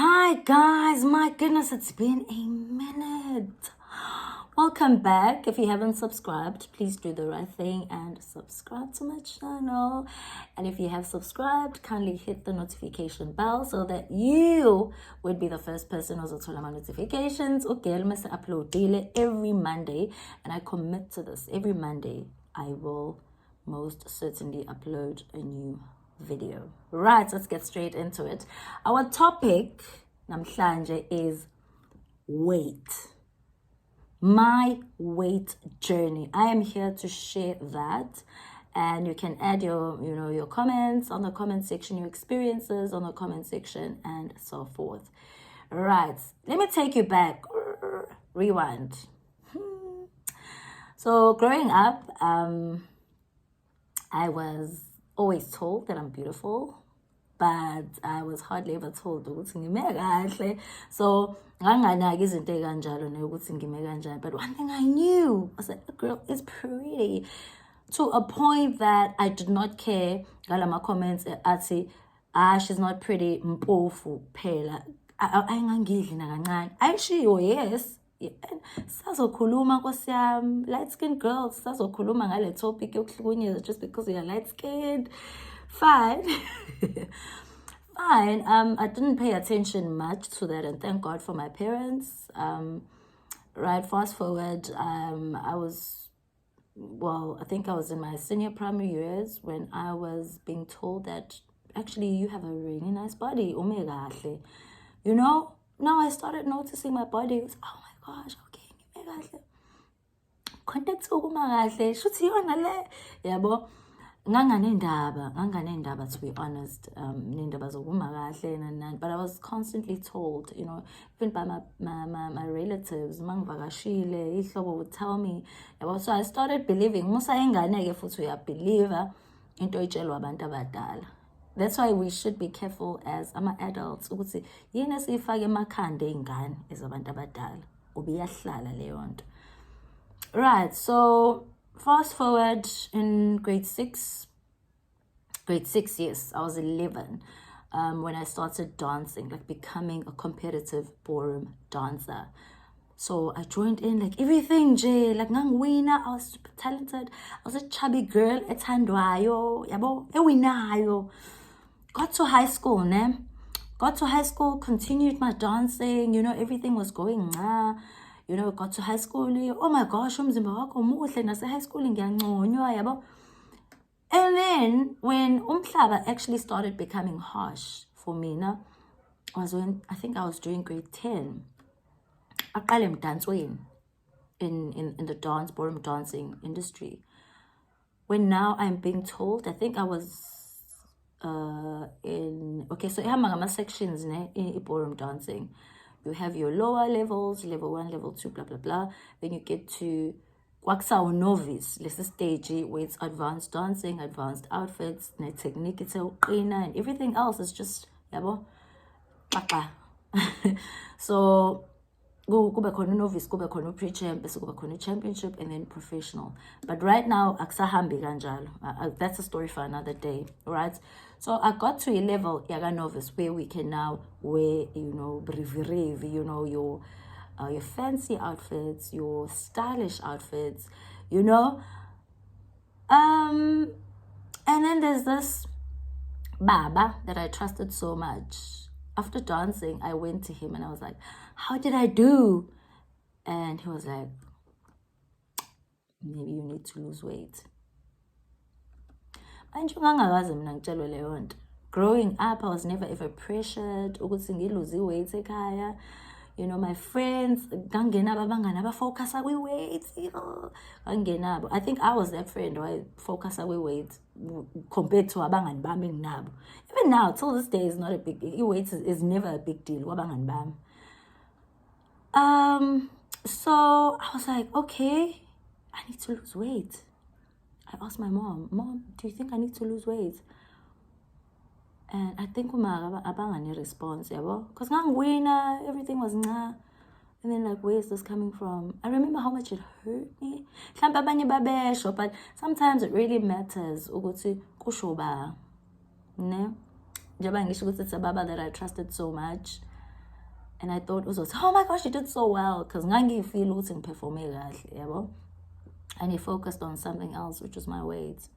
Hi guys, my goodness, it's been a minute. Welcome back. If you haven't subscribed, please do the right thing and subscribe to my channel. And if you have subscribed, kindly hit the notification bell so that you would be the first person who's to my notifications. Okay, I must upload daily every Monday, and I commit to this. Every Monday, I will most certainly upload a new video. Right, let's get straight into it. Our topic namhlanje is weight. My weight journey. I am here to share that, and you can add your comments on the comment section, your experiences on the comment section, and so forth. Right, let me take you back. Rewind. So growing up, I was always told that I'm beautiful, but I was hardly ever told ukuthi ngime kahle. So nganganaki izinto ekanjalo nokuthi ngime kanjani. But one thing I knew was that a girl is pretty, to a point that I did not care ngalama comments athi she's not pretty, mpofu phela. Ayingangidli nakancane. Ayishiwo, yes. Sazokhuluma Nkosi yami, light skinned girls, sazokhuluma ngale topic yokuhlukunyezwa just because you're light skinned. Fine. Fine. I didn't pay attention much to that, and thank God for my parents. Right, fast forward, I think I was in my senior primary years when I was being told that actually you have a really nice body. You know, now I started noticing my body. It was, oh my gosh, okay, contact kahle, shuthi yona le, yabo. Nganganendaba, to be honest, nendaba zokuma kahle, but I was constantly told, even by my relatives, mangivakashile, ihlobo would tell me, so I started believing, musa ingane ke futhi uyabelieve into etshelwa abantu abadala. That's why we should be careful as ama-adults ukuthi yini esiyifake emakhanda ey'ngane ezabantu abadala ubiyahlala leyo nto. Right, so fast forward in grade 6, yes, I was 11 when I started dancing, like becoming a competitive ballroom dancer. So I joined in like everything, Jay, like ngangwina. I was super talented. I was a chubby girl, ethandwayo, yabo, ewinayo. Got to high school, ne? Got to high school, continued my dancing, everything was going, got to high school, oh my gosh, umzimba wakho muhle, nase high school ngiyanconywa, yabo. And then when umhlaba actually started becoming harsh for me, was when I think I was doing grade 10. Aqale mdansweni in the dance, ballroom dancing industry. When now I'm being told, I think I was so ihamba ngama sections in ballroom dancing. You have your lower levels, level 1, level 2, blah blah blah. Then you get to kwaksaw novice, lesi stage where it's advanced dancing, advanced outfits, technique uqina, and everything else is just yabo. So kube khona novice, kube khona pre-champ, bese kube khona championship, and then professional. But right now akusahambi kanjalo. That's a story for another day, right? So I got to a level yaga novice where we can now wear, your fancy outfits, your stylish outfits, And then there's this baba that I trusted so much. After dancing, I went to him and I was like, how did I do? And he was like, maybe you need to lose weight. Growing up, I was never ever pressured ukuthi ngiluze weight ekhaya. My friends ngangenabo abangani abafocus kwi-weight, ngangenabo. I think I was that friend who I focus kwi-weight compared to abangani bami enginabo. Even now, till this day, is not a big deal. Weight is never a big deal kwabangani bami. So I was like, okay, I need to lose weight. I asked my mom, do you think I need to lose weight? And I think abangani response, because ngangwina, everything was nah. And then like, where is this coming from? I remember how much it hurt me. But sometimes it really matters ukuthi kusho ba. Ne? Njengoba ngisho ukuthi it's a baba that I trusted so much. And I thought it was, oh my gosh, you did so well. Because ngangifeel ukuthi ngiperforme kahle, yabo? And he focused on something else, which was my weight.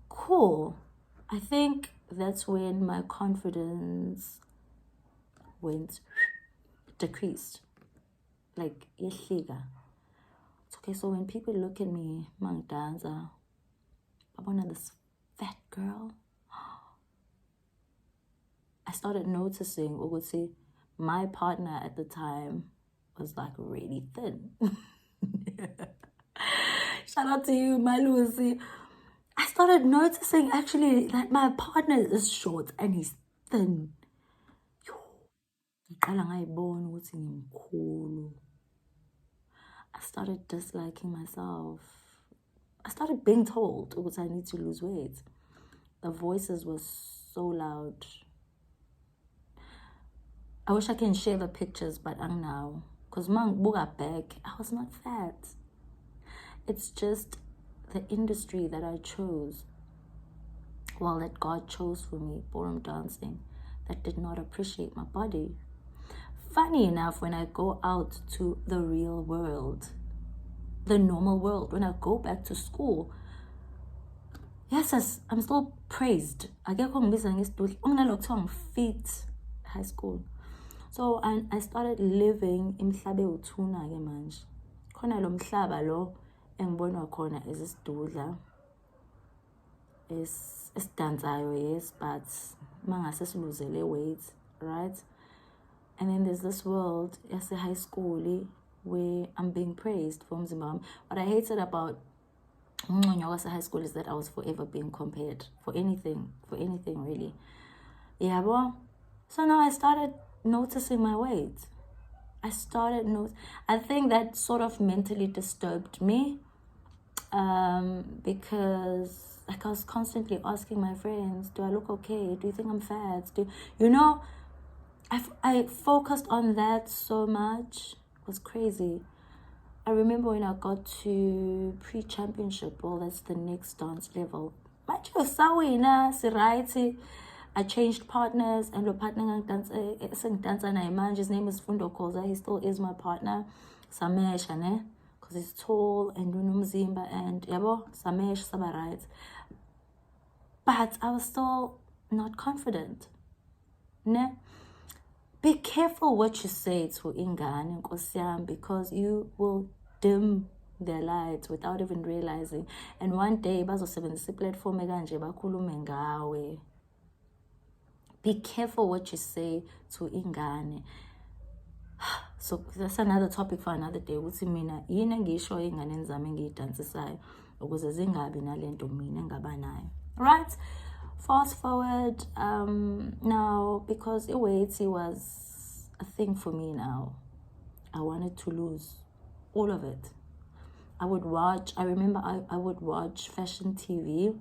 Cool. I think that's when my confidence decreased. Like, yehlika. Okay, so when people look at me, mang dancer, I wanted this fat girl. I started noticing, ukuthi, my partner at the time was like really thin. Shout out to you, my Lucy. I started noticing actually that my partner is short and he's thin. I started disliking myself. I started being told because I need to lose weight. The voices were so loud. I wish I can share the pictures, but I'm now. Because mang buga back, I was not fat. It's just the industry that I chose. Well, that God chose for me, ballroom dancing, that did not appreciate my body. Funny enough, when I go out to the real world, the normal world, when I go back to school, yes, I'm still praised. I get fit high school. So I started living imhlabe uthuna ke manje. Khona lo mhlaba lo engibona khona isidudla. Isidansayo, yes, but mangase siluzele weight, right? And then there's this world as a high school where I'm being praised for mzimba. What I hated about high school is that I was forever being compared for anything really. Yeah, well, so now I started noticing my weight. I think that sort of mentally disturbed me, because like I was constantly asking my friends, do I look okay? Do you think I'm fat? I focused on that so much. It was crazy. I remember when I got to pre-championship, well, that's the next dance level. I changed partners, and the partner his name is Fundo Koza. He still is my partner. Samesh, because he's tall and unomzimba and yabo, Samesh, saba right. But I was still not confident. Ne? Be careful what you say to ingane nkosi yami, because you will dim their lights without even realizing. And one day bazosebenzisa iplatform ekanje bakhulume ngawe. Be careful what you say to ingane. So that's another topic for another day. Ukuthi mina yini engisho ingane zami engiyidansisayo ukuze zingabi nalento mina engaba nayo. Right? Fast forward, now, because weight was a thing for me now, I wanted to lose all of it. I remember I would watch fashion TV,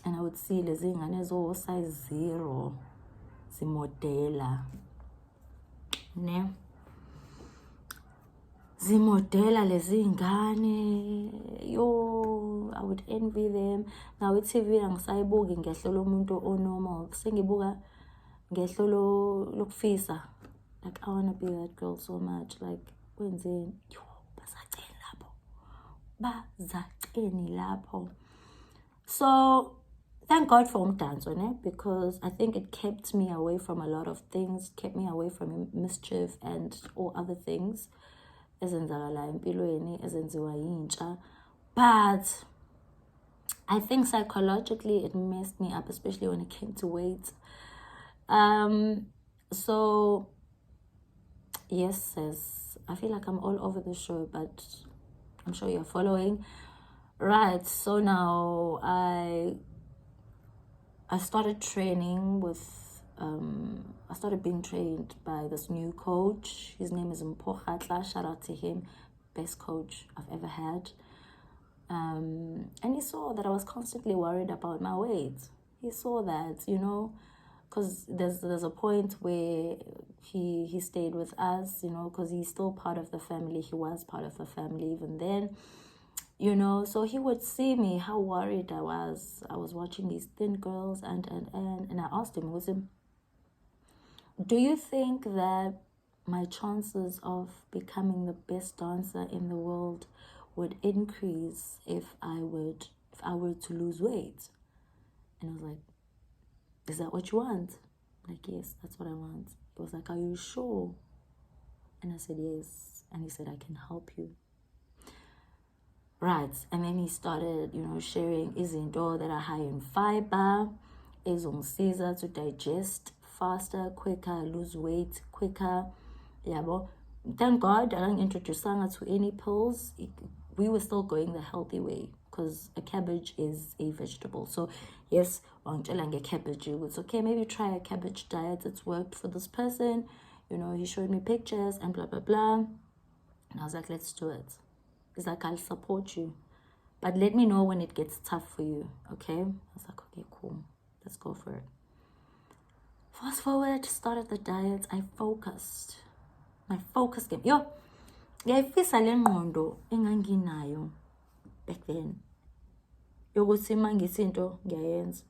and I would see lezi ngane zo size 0, zimodela, ne? Zimodela lezi ngane, yo, I would envy them. Now i-TV angisayibuki ngehlo umuntu o-normal, sengibuka ngehlo lokufisa. Like, I want to be that girl so much. Like, wenzeni, yo, bazaceni lapho. So thank God for dance, because I think it kept me away from a lot of things, kept me away from mischief and all other things. But I think psychologically it messed me up, especially when it came to weight. So yes, I feel like I'm all over the show, but I'm sure you're following. Right, so now I started training with I started being trained by this new coach. His name is Mpokhatla. Shout out to him. Best coach I've ever had. And he saw that I was constantly worried about my weight. He saw that, because there's a point where he stayed with us, because he's still part of the family. He was part of the family even then. So he would see me, how worried I was. I was watching these thin girls, and I asked him, do you think that my chances of becoming the best dancer in the world would increase if I were to lose weight. And I was like, is that what you want? I'm like, yes, that's what I want. He was like, are you sure? And I said, yes. And he said, I can help you. Right. And then he started, sharing izinto that are high in fiber, ezongisiza to digest faster, quicker, lose weight quicker. Yabo. Thank God I didn't introduce her to any pills. We were still going the healthy way because a cabbage is a vegetable. So yes, a cabbage. It's okay, maybe try a cabbage diet. It's worked for this person. He showed me pictures and blah, blah, blah. And I was like, let's do it. He's like, I'll support you, but let me know when it gets tough for you, okay? I was like, okay, cool. Let's go for it. Fast forward, started the diet. I focused. My focus game. Ngiyayifisa le ngqondo enganginayo back then. Yokuthi mangisi into ngiyayenza.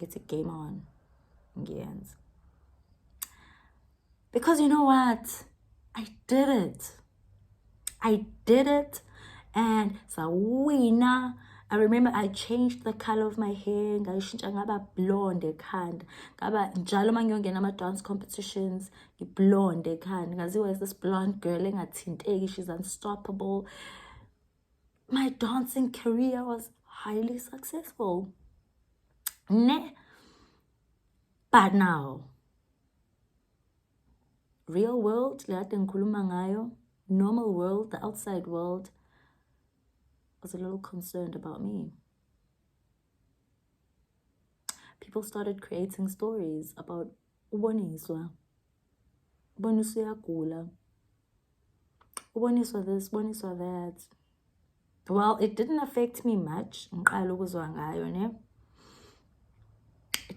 Ngithi game on. Ngiyenza. Because you know what? I did it. And sawina. I remember I changed the color of my hair. Ngayishintsha ngaba blonde ekhanda. Ngaba njalo mangiyongena ama-dance competitions, ngiblonde ekhanda. Ngaziwa as this blonde girl engathinteki. She's unstoppable. My dancing career was highly successful. But now, real world, le kade ngikhuluma ngayo, normal world, the outside world, was a little concerned about me. People started creating stories about uboniswa uyagula, uboniswa this, uboniswa that. Well, it didn't affect me much. It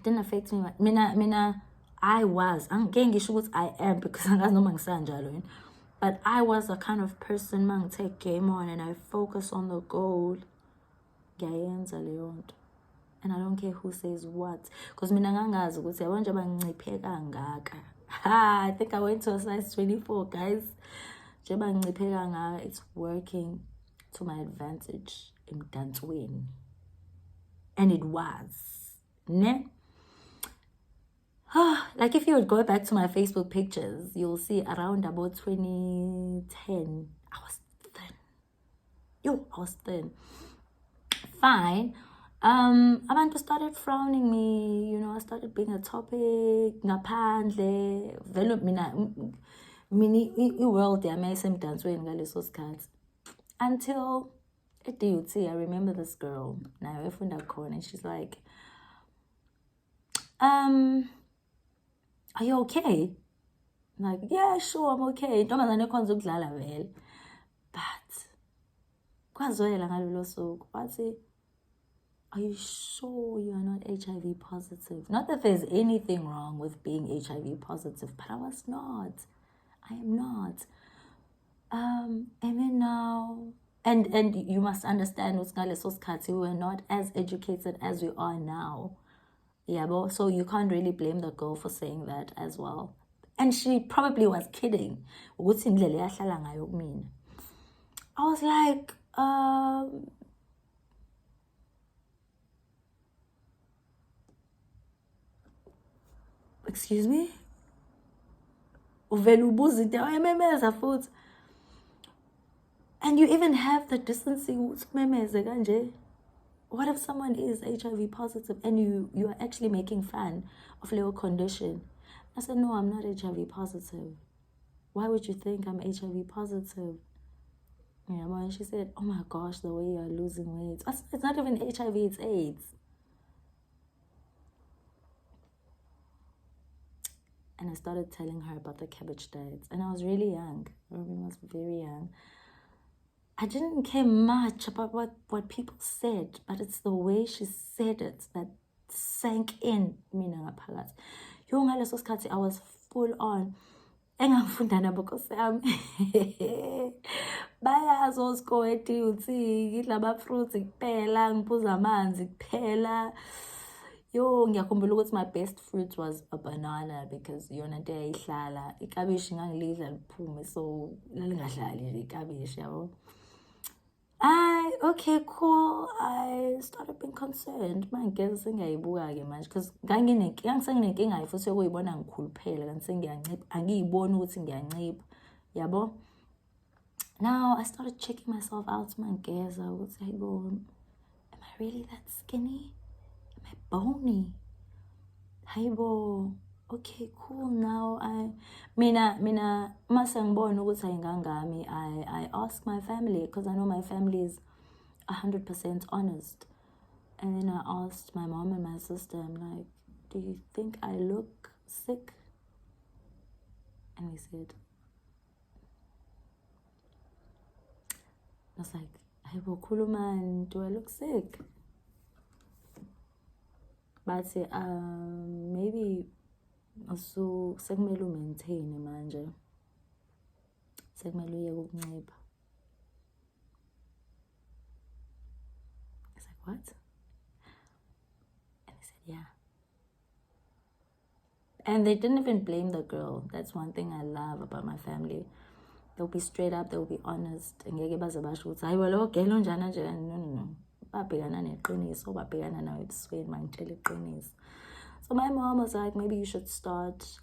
didn't affect me much. Mina, I am, because but I was the kind of person man take game on and I focus on the goal. And I don't care who says what. Because I think I went to a size 24, guys. It's working to my advantage in dance win. And it was. Like if you would go back to my Facebook pictures, you'll see around about 2010, I was thin. Fine. Abantu started frowning me, I started being a topic, ngaphandle, vele mina i-world yami yayisemdansweni ngaleso sikhathi. Until at DUT, I remember this girl, nayo efunda khona, and she's like, are you okay? I'm like, yeah, sure, I'm okay. But kwazwela ngalolo suku wathi, are you sure you are not HIV positive? Not that there's anything wrong with being HIV positive, but I was not. I am not. And then now, and you must understand, we were not as educated as we are now. Yeah, but so you can't really blame the girl for saying that as well. And she probably was kidding. I was like, excuse me? And you even have the decency. What if someone is HIV positive and you are actually making fun of their condition? I said, no, I'm not HIV positive. Why would you think I'm HIV positive? And she said, oh my gosh, the way you are losing weight. I said, it's not even HIV, it's AIDS. And I started telling her about the cabbage diet. And I was really young. I was very young. I didn't care much about what people said, but it's the way she said it that sank in mina ngaphakathi. Ngaleso sikhathi I was full on. Engangifunda nabo Nkosi yami. Bayazi osikole eDUT, ngidla ama-fruits kuphela, ngiphuza amanzi kuphela. Yo, ngiyakhumbula ukuthi my best fruit was a banana because yona into yayihlala. Iklabishi ngangilidla liphume, so lalingahlali nje iklabishi, yabo. Okay, cool. I started being concerned. Mangeke sengiyayibuka-ke manje because ngangisenginenkinga futhi yokuyibona ngikhuluphele kanti sengiyancipha. Angiyiboni ukuthi ngiyancipha, yabo. Now I started checking myself out mangeza ukuthi hayibo, am I really that skinny? Am I bony? Hayibo. Okay, cool. Now mina mase ngibona ukuthi ayingangami, I ask my family because I know my family is 100% honest. And then I asked my mom and my sister, I'm like, do you think I look sick? And they said, I was like, hayibo khuluma, do I look sick? But maybe also sekumele umaintain manje. Sekumele uyeke ukuncipha. I was like, what? And they said, yeah. And they didn't even blame the girl. That's one thing I love about my family. They'll be straight up, they'll be honest. Ngeke baze basho ukuthi hayibo lo girl unjani nje. No. Babhekana neqiniso, babhekana nawe ebusweni mangitshela iqiniso. So my mom was like, maybe you should start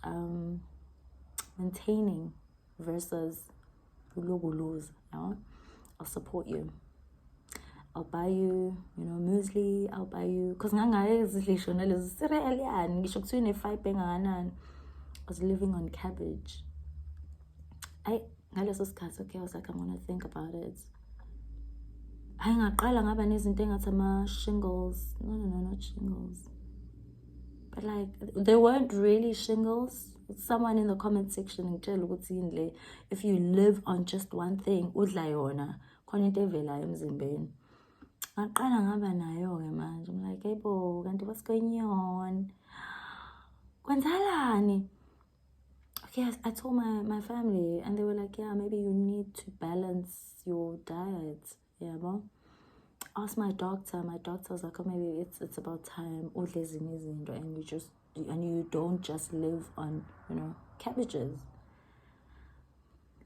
maintaining versus lose. I'll support you. I'll buy you, muesli. I'll buy you, because I was living on cabbage. Okay, I was like, I'm gonna think about it. Shingles. No, not shingles. But like, they weren't really shingles. Someone in the comment section, if you live on just one thing, I'm like, hey bo, what's going on? Okay, I told my family, and they were like, yeah, maybe you need to balance your diet. Yeah, well, ask my doctor. My doctor was like, oh, maybe it's about time. And you don't just live on, cabbages.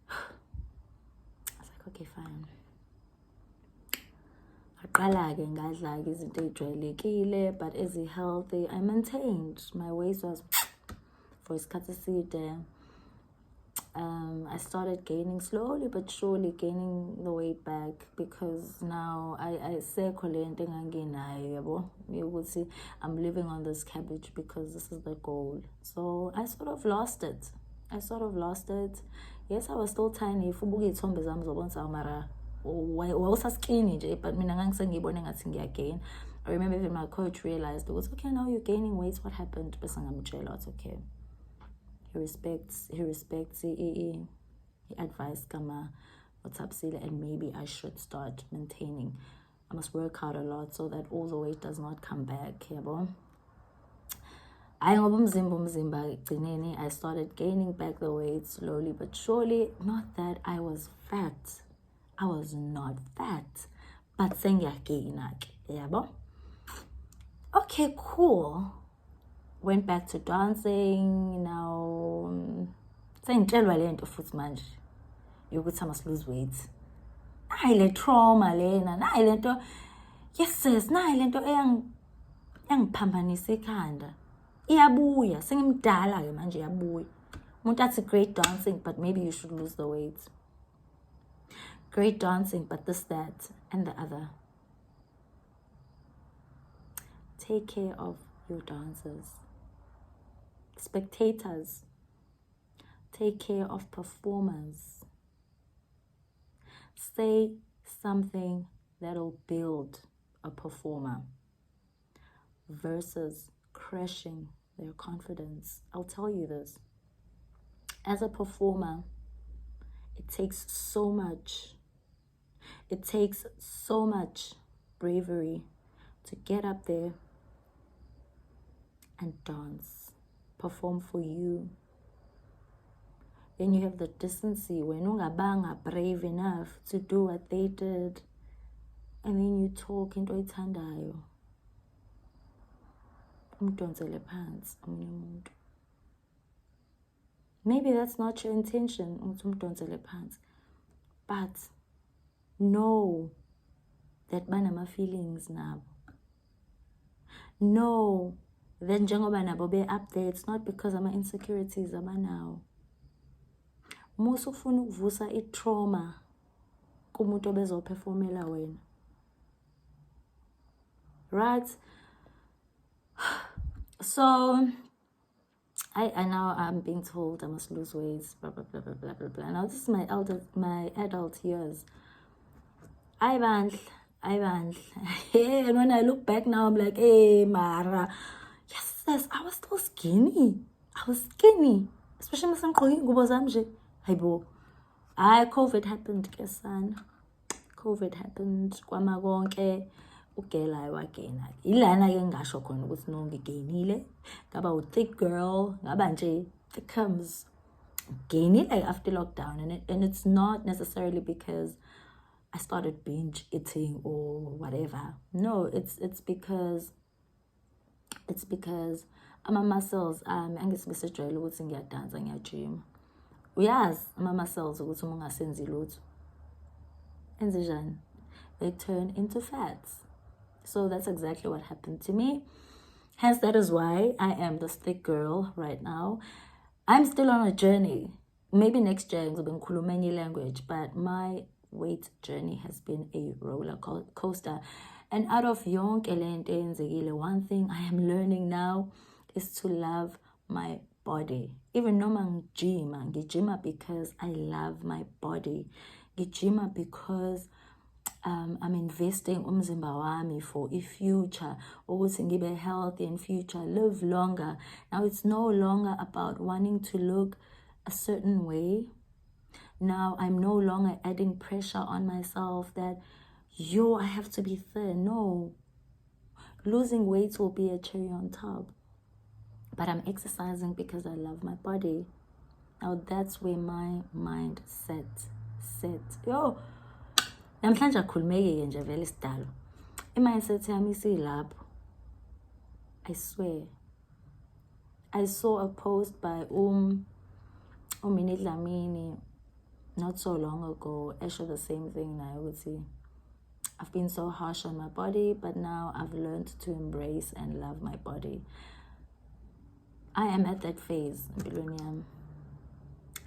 I was like, okay, fine. But is it healthy? I maintained. My weight was for his there. I started gaining slowly but surely, gaining the weight back, because now I say I'm living on this cabbage because this is the goal. So I sort of lost it. Yes, I was still tiny. Skinny, but I remember even my coach realized it was okay. Now you're gaining weight. What happened? It's okay. He respects. He advised Kama what's up, and maybe I should start maintaining. I must work out a lot so that all the weight does not come back. I started gaining back the weight slowly but surely. Not that I was fat. I was not fat. But okay, cool. Went back to dancing. Now sengitshelwa lento futhi manje yokuthi I must lose weight. Nayi le trauma lena, nayi lento. Yes sis, nayi lento eyangiphambanisa ikhanda. Iyabuya, sengimdala ke manje iyabuya. Umuntu athi great dancing, but maybe you should lose the weight. Great dancing, but this, that, and the other. Take care of your dancers. Spectators. Take care of performers. Say something that'll build a performer versus crushing their confidence. I'll tell you this. As a performer, it takes so much bravery to get up there and dance, perform for you. Then you have the decency when ungabanga brave enough to do what they did, and then you talk into ithandayo. umdonsele phansi omunye umuntu. Maybe that's not your intention, ukuthi umdonsele phansi. But know that banama-feelings nabo. Know that njengoba nabo be-up there, it's not because ama-insecurities abanawo. Musu ufuna ukuvusa i-trauma kumuntu obezophefomela wena. Right? So, I now I'm being told I must lose weight, blah, blah, blah, blah, blah, blah, blah. Now, this is my adult years. I and when I look back now, I'm like, hey, Mara. Yes, I was still skinny. Especially when COVID happened, kesan. COVID happened. Kwama konke ugela wagena. Ilana ke ngasho khona ukuthi no ngigainile. Ngaba u thick girl, ngaba nje becomes gainy like after lockdown, and it's not necessarily because I started binge eating or whatever. No, it's because ama muscles angisibesejwayele ukuthi ngiyadansa ngiyajima. Uyazi ama muscles ukuthi uma ungasenzi lutho enze njani, they turn into fats. So that's exactly what happened to me. Hence, that is why I am this thick girl right now. I'm still on a journey. Maybe next year I'll be in language, but my weight journey has been a roller coaster. And out of young one thing I am learning now is to love my body. Even though I'm gym because I love my body. Gym because I'm investing umzimba wami for a future, ukuthi ngibe healthy in future, live longer. Now it's no longer about wanting to look a certain way. Now I'm no longer adding pressure on myself that I have to be thin. No, losing weight will be a cherry on top, but I'm exercising because I love my body. Now that's where my mind set. Namhlanje akhulumeke nje vele isidalo. I-mindset yami isilapho. I swear. I saw a post by Umini Dlamini not so long ago. Esho the same thing now. I would say I've been so harsh on my body, but now I've learned to embrace and love my body. I am at that phase, empilweni.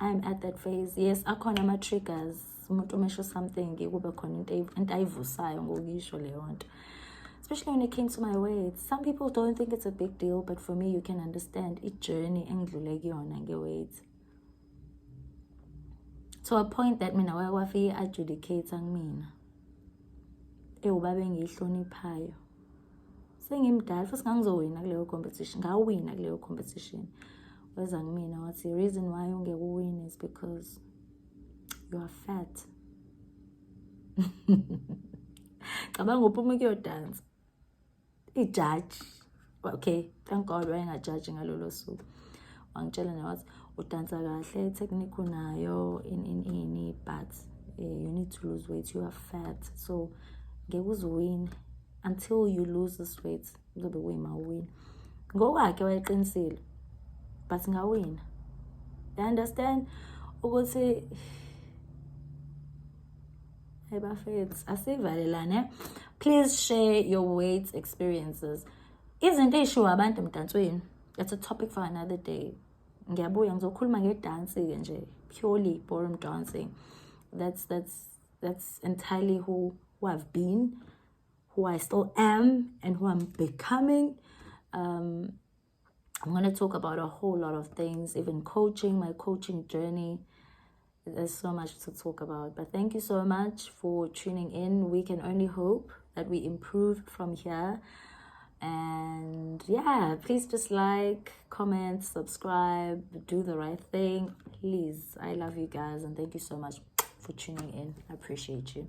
I am at that phase. Yes, akhona ama triggers. Umuntu umesho something kube khona into ayivusayo ngokisho leyo nto. Especially when it came to my weight. Some people don't think it's a big deal, but for me you can understand it journey engidlule kuyona ngeweight. To a point that mina wafika adjudicate ngimina. Ubabe ngiyihloniphayo. Sengimdala futhi ngangizowina kuleyo competition. Ngawina kuleyo competition. Weza ngimina wathi the reason why ungeke uwin is because you are fat. Cabanga uphuma kuyodance. I-judge. Okay, thank God wayengajudge ngalolo suku. Wangitshela na wathi udansa kahle, technique unayo in but you need to lose weight. You are fat. So ngeke uzwin until you lose this weight. Uzobe win. Ngokwakhe wayeqinisile. But ngawina. You understand? Ukuthi hey bafethu asivalelane. Please share your weight experiences. Izinto ey'shiwo abantu emdansweni. That's a topic for another day. Ngiyabuya ngizokhuluma ngedansi nje, purely ballroom dancing. That's entirely who I've been, who I still am, and who I'm becoming. I'm going to talk about a whole lot of things, even coaching, my coaching journey. There's so much to talk about. But thank you so much for tuning in. We can only hope that we improve from here. And yeah, please just like, comment, subscribe, do the right thing. Please, I love you guys and thank you so much for tuning in. I appreciate you.